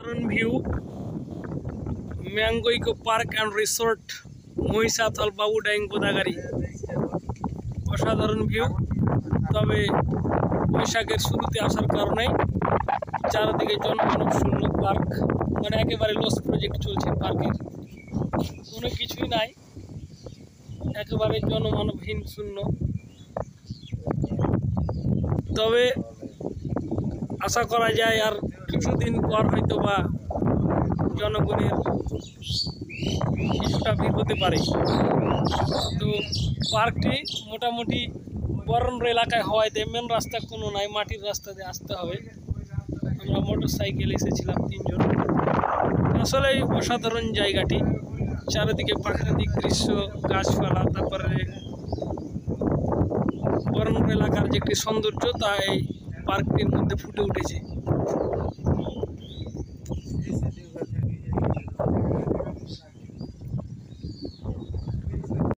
View mango eco park and resort Mahishathal Babudaing Godagari. অসাধারণ view. তবে বৈশাখের শুরুতে আসার কারণে চারিদিকে জনমানব শূন্য পার্ক, মানে একেবারে লস প্রজেক্ট চলছে পার্কের, কোনো কিছুই নাই, একেবারে জনমানবহীন শূন্য। তবে আশা করা যায় আর কিছুদিন পর হয়তো বা জনগণের কিছুটা ভিড় হতে পারে। তো পার্কটি মোটামুটি বরেন্দ্র এলাকায় হওয়াতে মেন রাস্তা কোনো নাই, মাটির রাস্তা দিয়ে আসতে হবে। আমরা মোটর সাইকেল এসেছিলাম 3 জন। আসলে এই অসাধারণ জায়গাটি, চারিদিকে প্রাকৃতিক দৃশ্য, গাছপালা, তারপরে বরেন্দ্র এলাকার যে একটি সৌন্দর্য তা এই পার্কটির মধ্যে ফুটে উঠেছে।